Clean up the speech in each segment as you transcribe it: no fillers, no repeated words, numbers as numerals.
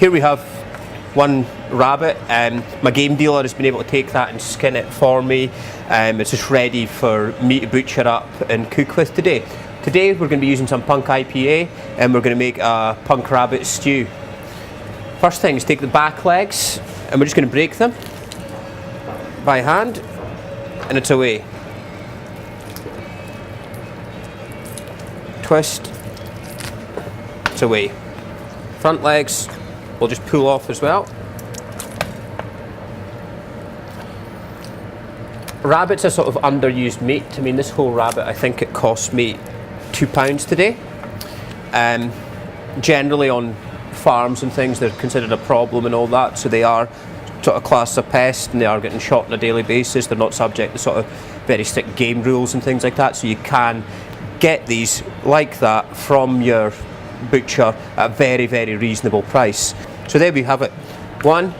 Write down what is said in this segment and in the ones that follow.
here we have one rabbit. My game dealer has been able to take that and skin it for me. It's just ready for me to butcher up and cook with today. Today we're going to be using some Punk IPA and we're going to make a punk rabbit stew. First thing is take the back legs and we're just going to break them by hand and it's away. Twist, it's away. Front legs we'll just pull off as well. Rabbit's a sort of underused meat. I mean, this whole rabbit, I think it cost me £2 today. Generally on farms and things they're considered a problem and all that, so they are sort of classed as a pest and they are getting shot on a daily basis. They're not subject to sort of very strict game rules and things like that, so you can get these like that from your butcher at a very, very reasonable price. So there we have it. 1,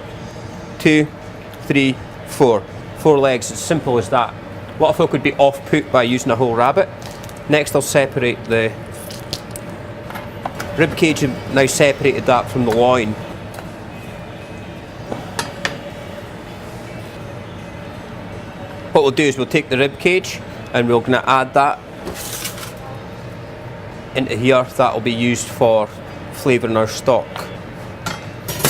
2, 3, 4. 4 legs, as simple as that. A lot of folk would be off-put by using a whole rabbit. Next I'll separate the rib cage, and now separated that from the loin. What we'll do is we'll take the rib cage and we're going to add that into here. That will be used for flavouring our stock.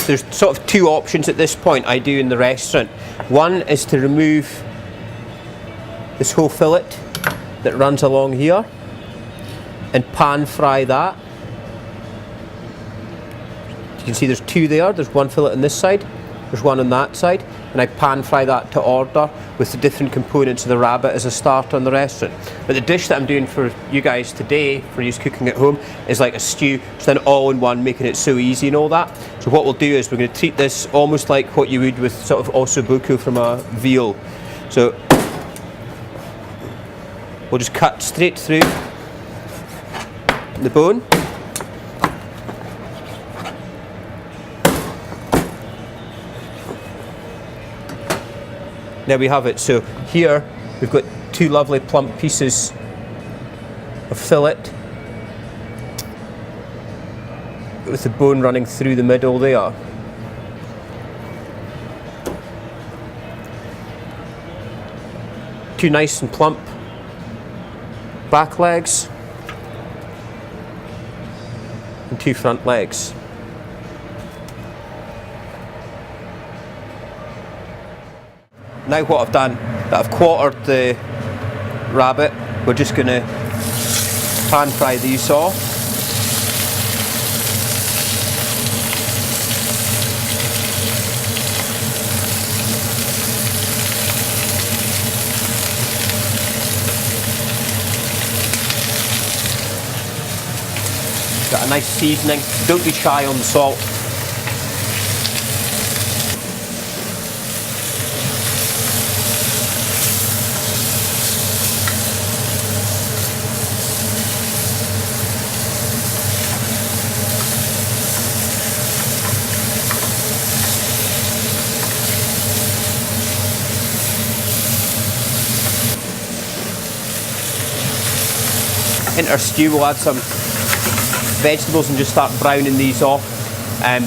There's sort of 2 options at this point I do in the restaurant. One is to remove this whole fillet that runs along here and pan fry that. You can see there's 2 there. There's one fillet on this side, there's one on that side, and I pan fry that to order with the different components of the rabbit as a starter in the restaurant. But the dish that I'm doing for you guys today, for you cooking at home, is like a stew, just an all-in-one, making it so easy and all that. So what we'll do is we're going to treat this almost like what you would with sort of ossobuco from a veal. So we'll just cut straight through the bone. There we have it. So here we've got 2 lovely plump pieces of fillet with the bone running through the middle there. Two nice and plump back legs and 2 front legs. Now what I've done, that I've quartered the rabbit, we're just going to pan fry these off. Got a nice seasoning, don't be shy on the salt. Into our stew we'll add some vegetables and just start browning these off.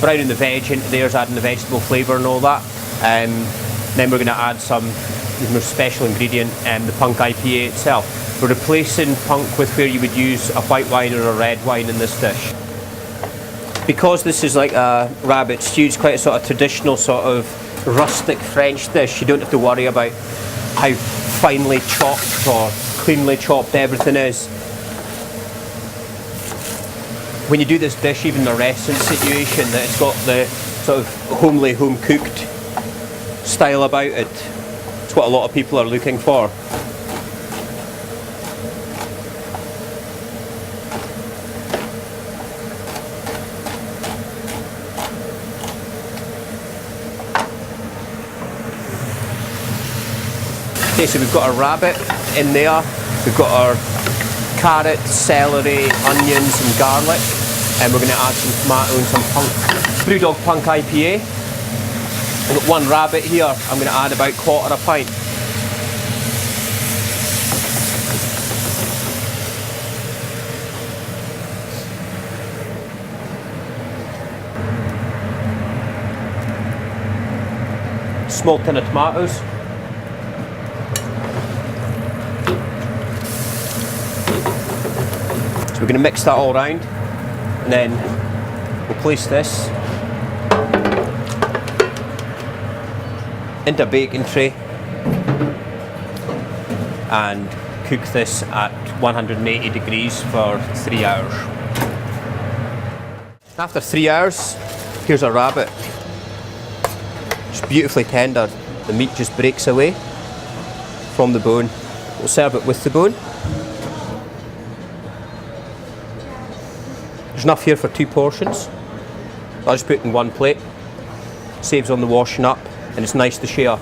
Browning the veg into there's adding the vegetable flavour and all that. Then we're going to add some more special ingredient, the Punk IPA itself. We're replacing Punk with where you would use a white wine or a red wine in this dish. Because this is like a rabbit stew, it's quite a sort of traditional sort of rustic French dish. You don't have to worry about how finely chopped or cleanly chopped everything is. When you do this dish, even in a restaurant situation, that it's got the sort of homely, home-cooked style about it. It's what a lot of people are looking for. Okay, so we've got our rabbit in there, we've got our carrots, celery, onions and garlic, and we're going to add some tomato and some Brewdog Punk IPA. I've got 1 rabbit here, I'm going to add about 1/4 pint. small tin of tomatoes. So we're going to mix that all around, and then we'll place this into a baking tray and cook this at 180 degrees for 3 hours. After 3 hours, here's our rabbit. It's beautifully tender. The meat just breaks away from the bone. We'll serve it with the bone. There's enough here for 2 portions. I'll just put it in one plate. Saves on the washing up, and it's nice to share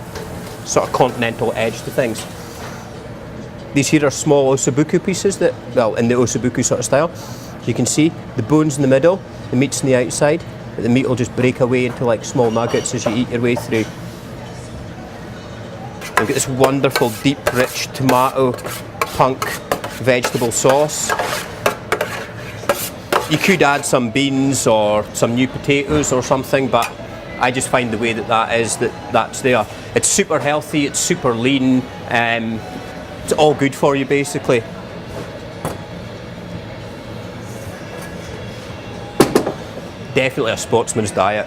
sort of continental edge to things. These here are small ossobuco pieces that, well, in the ossobuco sort of style. You can see the bone's in the middle, the meat's on the outside, but the meat will just break away into like small nuggets as you eat your way through. We've got this wonderful, deep, rich tomato punk vegetable sauce. You could add some beans or some new potatoes or something, but I just find the way that that's there. It's super healthy, it's super lean, it's all good for you basically. Definitely a sportsman's diet.